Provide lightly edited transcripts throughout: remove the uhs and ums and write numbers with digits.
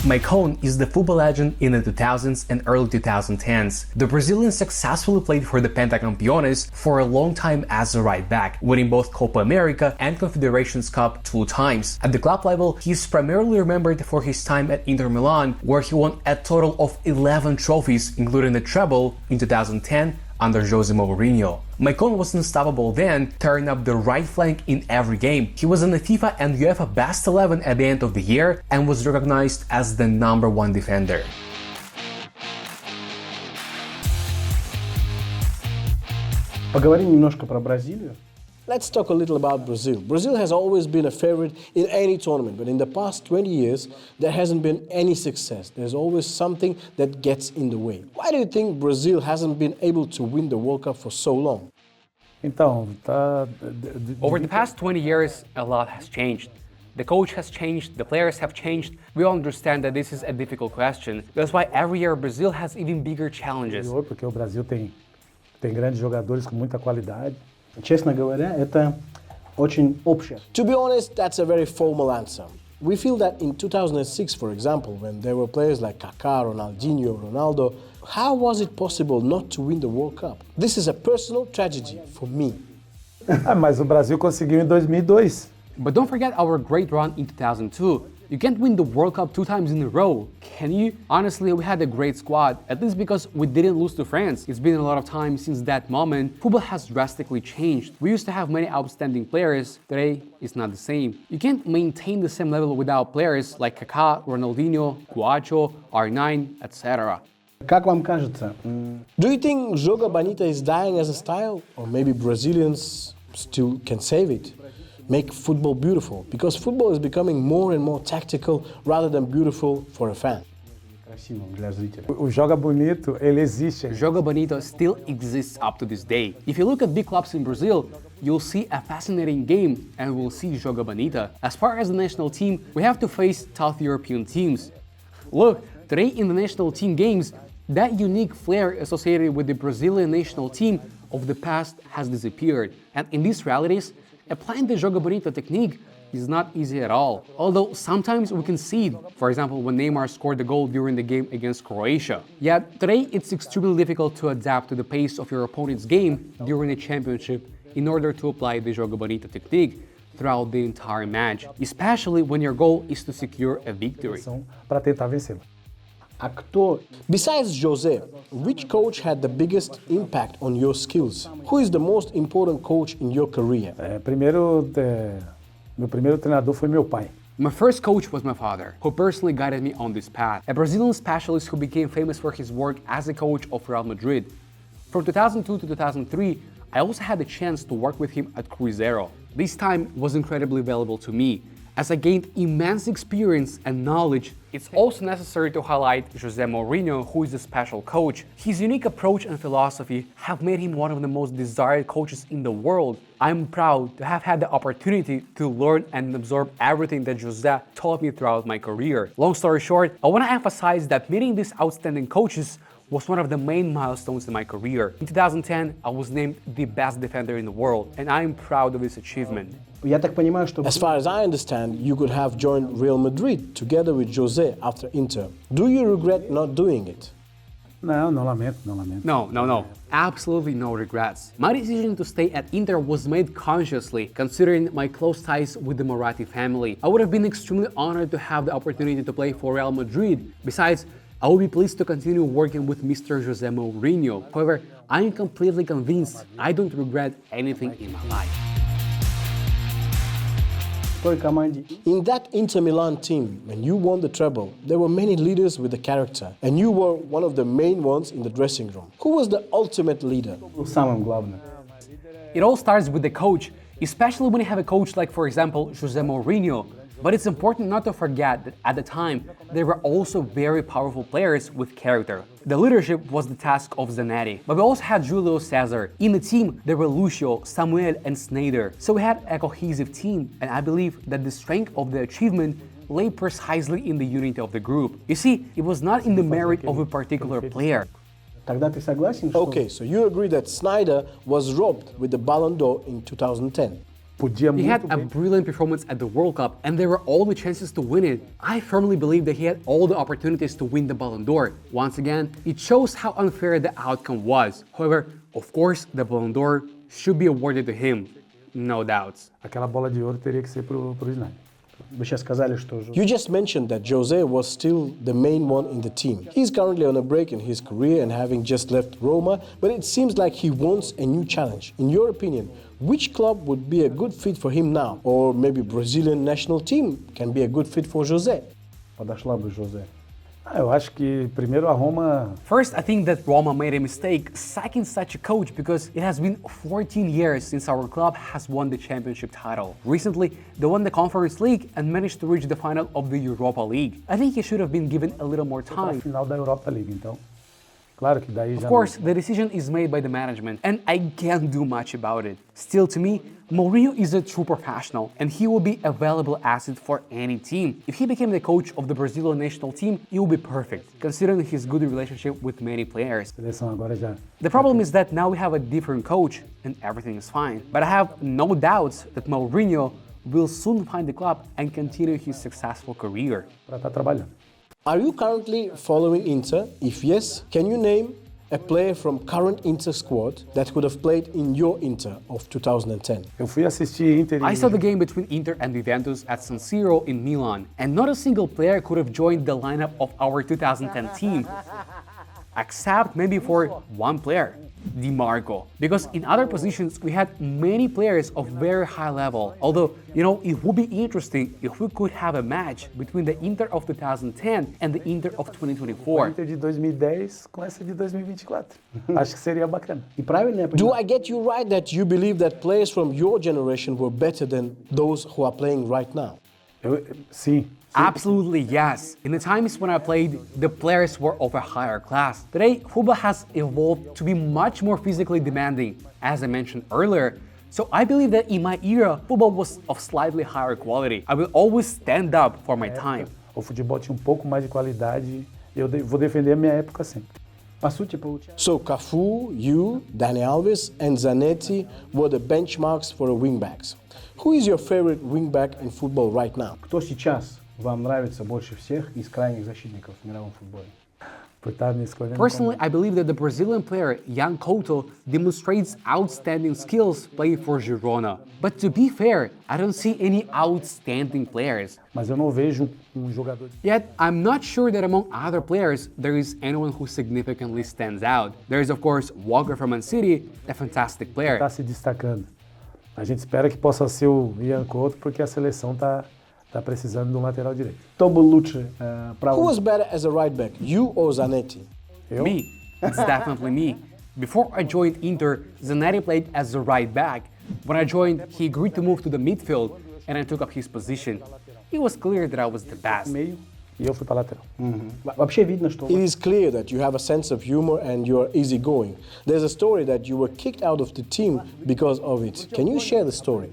Maicon is the football legend in the 2000s and early 2010s. The Brazilian successfully played for the Pentacampeones for a long time as a right back, winning both Copa America and Confederations Cup 2 times. At the club level, he is primarily remembered for his time at Inter Milan, where he won a total of 11 trophies, including the Treble in 2010 under Jose Mourinho. Maicon was unstoppable then, tearing up the right flank in every game. He was in the FIFA and UEFA Best 11 at the end of the year and was recognized as the #1 defender. Поговорим немножко про Бразилию. Let's talk a little about Brazil. Brazil has always been a favorite in any tournament, but in the past 20 years, there hasn't been any success. There's always something that gets in the way. Why do you think Brazil hasn't been able to win the World Cup for so long? Então, Over the past 20 years, a lot has changed. The coach has changed, the players have changed. We all understand that this is a difficult question. That's why every year Brazil has even bigger challenges. Porque o Brasil tem grandes jogadores com muita qualidade. Честно говоря, это очень общее. To be honest, that's a very formal answer. We feel that in 2006, for example, when there were players like Kaká, Ronaldinho, Ronaldo, how was it possible not to win the World Cup? This is a personal tragedy for me. Mas o Brasil conseguiu em 2002. But don't forget our great run in 2002. You can't win the World Cup 2 times in a row, can you? Honestly, we had a great squad, at least because we didn't lose to France. It's been a lot of time since that moment. Football has drastically changed. We used to have many outstanding players. Today, it's not the same. You can't maintain the same level without players like Kaká, Ronaldinho, Guacho, R9, etc. Как вам кажется? Do you think Joga Bonita is dying as a style? Or maybe Brazilians still can save it? Make football beautiful, because football is becoming more and more tactical rather than beautiful for a fan. O Joga Bonito, ele existe. Joga Bonito still exists up to this day. If you look at big clubs in Brazil, you'll see a fascinating game and we'll see Joga Bonita. As far as the national team, we have to face tough European teams. Look, today in the national team games, that unique flair associated with the Brazilian national team of the past has disappeared. And in these realities, applying the Joga Bonito technique is not easy at all, although sometimes we concede, for example when Neymar scored the goal during the game against Croatia. Yet today it's extremely difficult to adapt to the pace of your opponent's game during a championship in order to apply the Joga Bonito technique throughout the entire match, especially when your goal is to secure a victory. Para tentar vencer. Besides Jose, which coach had the biggest impact on your skills? Who is the most important coach in your career? Meu primeiro treinador foi meu pai. My first coach was my father, who personally guided me on this path, a Brazilian specialist who became famous for his work as a coach of Real Madrid. From 2002 to 2003, I also had the chance to work with him at Cruzeiro. This time was incredibly valuable to me, as I gained immense experience and knowledge. It's also necessary to highlight Jose Mourinho, who is a special coach. His unique approach and philosophy have made him one of the most desired coaches in the world. I'm proud to have had the opportunity to learn and absorb everything that Jose taught me throughout my career. Long story short, I want to emphasize that meeting these outstanding coaches was one of the main milestones in my career. In 2010, I was named the best defender in the world, and I am proud of this achievement. As far as I understand, you could have joined Real Madrid together with Jose after Inter. Do you regret not doing it? Não lamento. No. Absolutely no regrets. My decision to stay at Inter was made consciously, considering my close ties with the Moratti family. I would have been extremely honored to have the opportunity to play for Real Madrid. Besides, I will be pleased to continue working with Mr. Jose Mourinho. However, I am completely convinced I don't regret anything in my life. In that Inter Milan team, when you won the treble, there were many leaders with the character, and you were one of the main ones in the dressing room. Who was the ultimate leader? It all starts with the coach, especially when you have a coach like, for example, Jose Mourinho. But it's important not to forget that at the time, there were also very powerful players with character. The leadership was the task of Zanetti, but we also had Julio Cesar. In the team, there were Lucio, Samuel, and Sneijder. So we had a cohesive team, and I believe that the strength of the achievement lay precisely in the unity of the group. You see, it was not in the merit of a particular player. Okay, so you agree that Sneijder was robbed with the Ballon d'Or in 2010. Podia He muito had a bem. brilliant performance at the World Cup, and there were all the chances to win it. I firmly believe that he had all the opportunities to win the Ballon d'Or. Once again, it shows how unfair the outcome was. However, of course, the Ballon d'Or should be awarded to him. No doubts. Aquela bola de ouro teria que ser pro Snyder. Вы сейчас сказали, что You just mentioned that Jose was still the main one in the team. He's currently on a break in his career and having just left Roma, but it seems like he wants a new challenge. In your opinion, which club would be a good fit for him now? Or maybe Brazilian national team can be a good fit for Jose? Подошла бы José. Eu acho que primeiro a Roma. First, I think that Roma made a mistake sacking such a coach because it has been 14 years since our club has won the championship title. Recently, they won the Conference League and managed to reach the final of the Europa League. I think he should have been given a little more Para a time. final da Europa League, então. Claro que daí já. Of course, the decision is made by the management, and I can't do much about it. Still, to me, Mourinho is a true professional, and he will be a valuable asset for any team. If he became the coach of the Brazilian national team, it will be perfect, considering his good relationship with many players. A seleção agora já. The problem is that now we have a different coach, and everything is fine. But I have no doubts that Mourinho will soon find the club and continue his successful career. Para estar trabalhando. Are you currently following Inter? If yes, can you name a player from current Inter squad that could have played in your Inter of 2010? Eu fui assistir Inter. I saw the game between Inter and Juventus at San Siro in Milan, and not a single player could have joined the lineup of our 2010 team, except maybe for one player, Di Marco. Because in other positions, we had many players of very high level. Although, it would be interesting if we could have a match between the Inter of 2010 and the Inter of 2024. Inter de 2010 com essa de 2024. Acho que seria bacana. И правильно я Do понимаю? I get you right that you believe that players from your generation were better than those who are playing right now? Sim. Absolutely, yes. In the times when I played, the players were of a higher class. Today, football has evolved to be much more physically demanding, as I mentioned earlier. So I believe that in my era, football was of slightly higher quality. I will always stand up for my time. O futebol tinha pouco mais de qualidade e eu vou defender a minha época sempre. По сути, получается. So Cafu, you, Dani Alves, and Zanetti were the benchmarks for the wingbacks. Who is your favorite wingback in football right now? Кто сейчас вам нравится больше всех из крайних защитников в мировом футболе? Por estar me escolhendo. Personally, I believe that the Brazilian player Jan Couto demonstrates outstanding skills playing for Girona. But to be fair, I don't see any outstanding players. Mas eu não vejo jogador. Yet, I'm not sure that among other players, there is anyone who significantly stands out. There is, of course, Walker from Man City, a fantastic player. Está se destacando. A gente espera que possa ser o Ian Couto porque a seleção tá precisando de um lateral direito. Кто был лучше правый? Who was better as a right back, you or Zanetti? Me. It's definitely me. Before I joined Inter, Zanetti played as a right back. When I joined, he agreed to move to the midfield, and I took up his position. It was clear that I was the best. Meio e eu fui para lateral. Вообще видно, что It is clear that you have a sense of humor and you are easygoing. There's a story that you were kicked out of the team because of it. Can you share the story?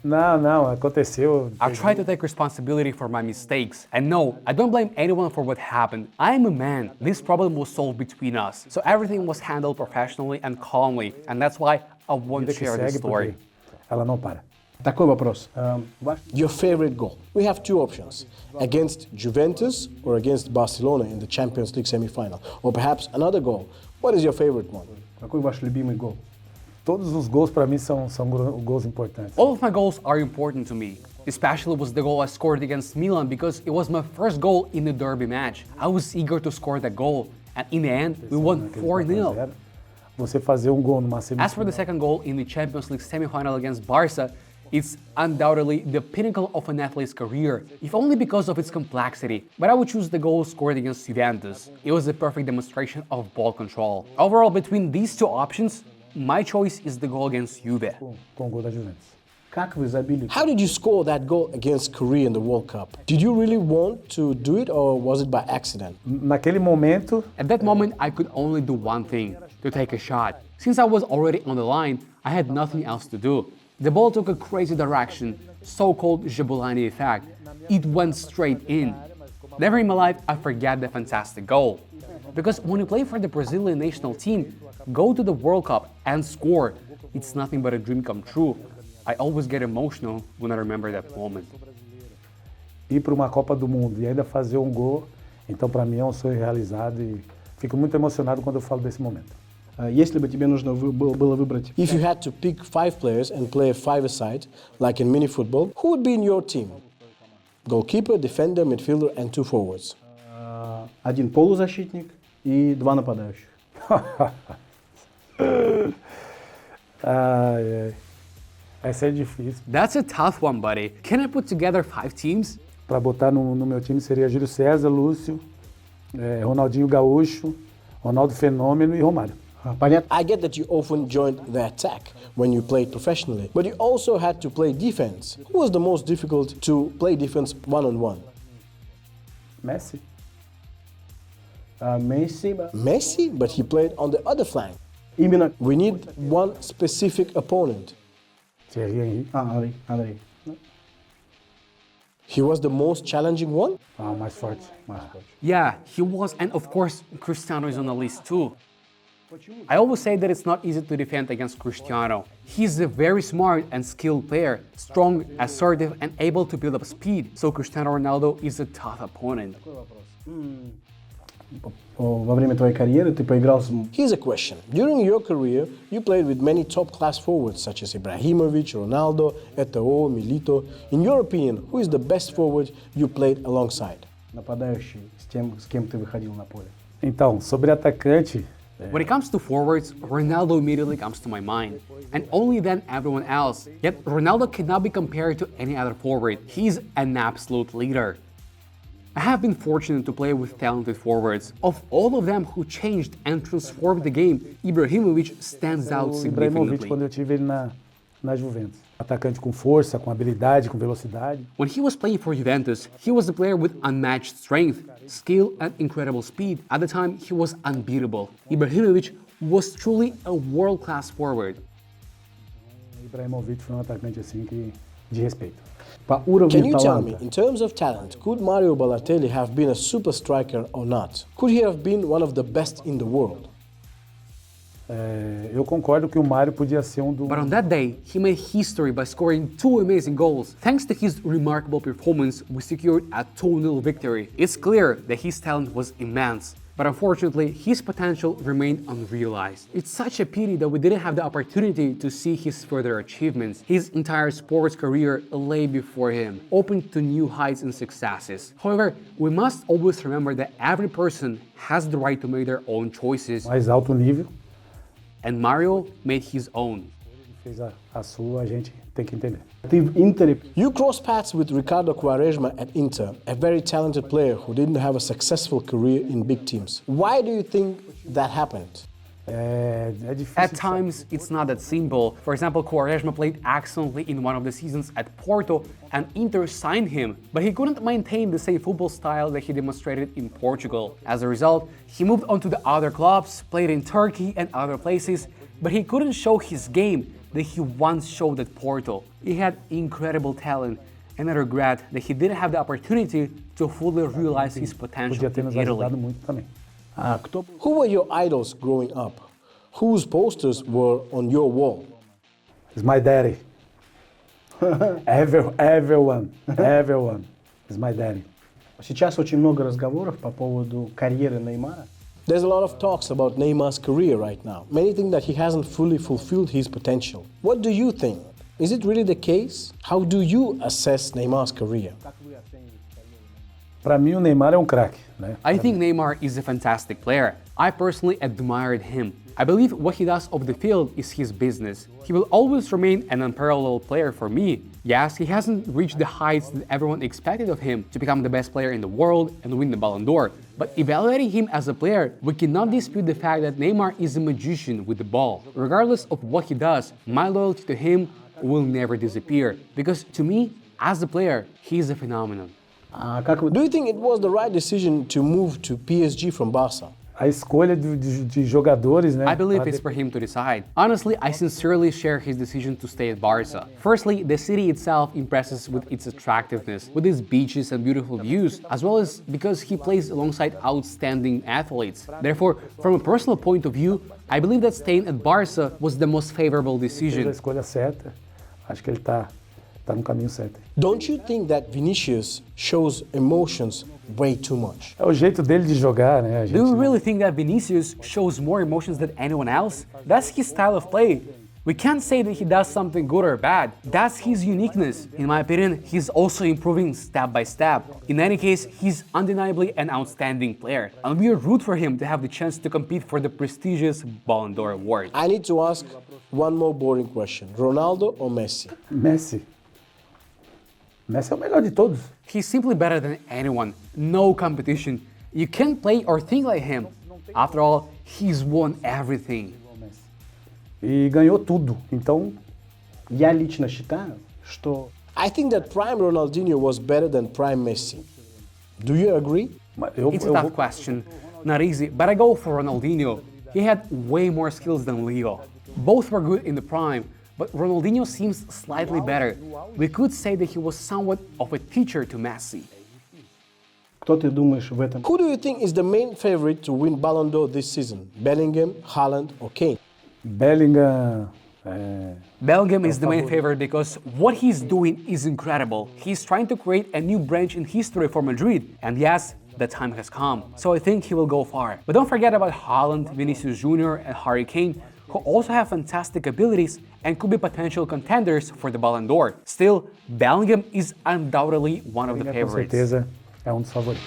Não, aconteceu. I try to take responsibility for my mistakes. And no, I don't blame anyone for what happened. I am a man. This problem was solved between us. So everything was handled professionally and calmly. And that's why I won't Vida que share this segue story. porque ela não para. Такой вопрос. Ваш Your favorite goal. We have two options. Against Juventus or against Barcelona in the Champions League semi-final. Or perhaps another goal. What is your favorite one? Какой ваш любимый гол? Todos os gols para mim são gols importantes. All of my goals are important to me. Especially was the goal I scored against Milan because it was my first goal in the derby match. I was eager to score that goal. And in the end, we won 4-0. Você fazer um gol numa As for semifinal. the second goal in the Champions League semi-final against Barca, it's undoubtedly the pinnacle of an athlete's career, if only because of its complexity. But I would choose the goal scored against Juventus. It was a perfect demonstration of ball control. Overall, between these two options, my choice is the goal against Juve. Com o gol da Juventus. Как вы забили? How did you score that goal against Korea in the World Cup? Did you really want to do it or was it by accident? Naquele momento, At that moment, I could only do one thing, to take a shot. Since I was already on the line, I had nothing else to do. The ball took a crazy direction, so-called Jabulani effect. It went straight in. Never in my life I forget the fantastic goal. Because when you play for the Brazilian national team, go to the World Cup and score, It's nothing but a dream come true. I always get emotional when I remember that moment. Ir para uma Copa do Mundo e ainda fazer um gol, então para mim é um sonho realizado e fico muito emocionado quando eu falo desse momento. Если бы тебе нужно было выбрать If you had to pick 5 players and play a five-a-side, like in mini football, who would be in your team? Goalkeeper, defender, midfielder, and 2 forwards. один полузащитник и 2 нападающих. Ai. Essa é difícil. That's a tough one, buddy. Can I put together 5 teams? Para botar no meu time seria Júlio César, Lúcio, Ronaldinho Gaúcho, Ronaldo Fenômeno e Romário. Понятно? I get that you often joined the attack when you played professionally, but you also had to play defense. Who was the most difficult to play defense one-on-one? Messi. Месси. Messi, but he played on the other flank. Именно... We need one specific opponent. Thierry Henry. Андрей. He was the most challenging one? Mais forte. Yeah, he was, and of course, Cristiano is on the list too. I always say that it's not easy to defend against Cristiano. He's a very smart and skilled player, strong, assertive, and able to build up speed. So Cristiano Ronaldo is a tough opponent. Во время твоей карьеры ты поиграл с... Here's a question. During your career, you played with many top-class forwards such as Ibrahimovic, Ronaldo, Eto'o, Milito. In your opinion, who is the best forward you played alongside? нападающий с кем ты выходил на поле. Então, sobre atacante, When it comes to forwards, Ronaldo immediately comes to my mind, and only then everyone else. Yet Ronaldo cannot be compared to any other forward. He's an absolute leader. I have been fortunate to play with talented forwards. Of all of them who changed and transformed the game, Ibrahimovic stands out o Ibrahimovic quando significantly. eu tive ele na Juventus. Atacante com força, com habilidade, com velocidade. When he was playing for Juventus, he was a player with unmatched strength, skill, and incredible speed. At the time, he was unbeatable. Ibrahimovic was truly a world-class forward. Ibrahimovic foi atacante assim que de respeito. По уровню Can you tell me, таланта. in terms of talent, could Mario Balotelli have been a super striker or not? Could he have been one of the best in the world? Eu concordo que o Mário podia ser But on that day, he made history by scoring 2 amazing goals. Thanks to his remarkable performance, we secured a 2-0 victory. It's clear that his talent was immense, but unfortunately, his potential remained unrealized. It's such a pity that we didn't have the opportunity to see his further achievements. His entire sports career lay before him, open to new heights and successes. However, we must always remember that every person has the right to make their own choices, mais alto nível. and Mario made his own. Fez a sua, a gente tem que entender. Ты в Интере You crossed paths with Ricardo Quaresma at Inter, a very talented player who didn't have a successful career in big teams. Why do you think that happened? É difícil. At times, it's not that simple. For example, Quaresma played excellently in one of the seasons at Porto, and Inter signed him, but he couldn't maintain the same football style that he demonstrated in Portugal. As a result, he moved on to the other clubs, played in Turkey and other places, but he couldn't show his game that he once showed at Porto. He had incredible talent, and I regret that he didn't have the opportunity to fully realize his potential Podia ter in nos Italy. ajudado muito também. кто Who were your idols growing up? Whose posters were on your wall? It's my daddy. Everyone is my daddy. Сейчас очень много разговоров по поводу карьеры Неймара. There's a lot of talks about Neymar's career right now. Many think that he hasn't fully fulfilled his potential. What do you think? Is it really the case? How do you assess Neymar's career? Para mim o Neymar é craque, né? I think Neymar is a fantastic player. I personally admired him. I believe what he does off the field is his business. He will always remain an unparalleled player for me. Yes, he hasn't reached the heights that everyone expected of him to become the best player in the world and win the Ballon d'Or. But evaluating him as a player, we cannot dispute the fact that Neymar is a magician with the ball. Regardless of what he does, my loyalty to him will never disappear. Because to me, as a player, he is a phenomenon. Как вы Do you think it was the right decision to move to PSG from Barca? a escolha de jogadores, né? I believe it's for him to decide. Honestly, I sincerely share his decision to stay at Barca. Firstly, the city itself impresses with its attractiveness, with its beaches and beautiful views, as well as because he plays alongside outstanding athletes. Therefore, from a personal point of view, I believe that staying at Barca was the most favorable Fez a decision. escolha certa. Acho que ele tá no caminho certo. Don't you think that Vinicius shows emotions way too much? É o jeito dele de jogar, né? A gente, Do you really think that Vinicius shows more emotions than anyone else? That's his style of play. We can't say that he does something good or bad. That's his uniqueness. In my opinion, he's also improving step by step. In any case, he's undeniably an outstanding player, and we root for him to have the chance to compete for the prestigious Ballon d'Or award. I need to ask one more boring question. Ronaldo or Messi? Messi. Messi é o melhor de todos. He's simply better than anyone. No competition. You can't play or think like him. After all, he's won everything. E ganhou tudo. Então, Я лично считаю, что I think that prime Ronaldinho was better than prime Messi. Do you agree? It's a tough question. Not easy, but I go for Ronaldinho. He had way more skills than Leo. Both were good in the prime, but Ronaldinho seems slightly better. We could say that he was somewhat of a teacher to Messi. кто ты думаешь в этом? Who do you think is the main favorite to win Ballon d'Or this season? Bellingham, Haaland, or Kane? Bellingham. Bellingham is the main favorite because what he's doing is incredible. He's trying to create a new branch in history for Madrid, and yes, the time has come. So I think he will go far. But don't forget about Haaland, Vinicius Jr., and Harry Kane, who also have fantastic abilities and could be potential contenders for the Ballon d'Or. Still, Bellingham is undoubtedly one of the Com favorites. certeza é um dos favoritos.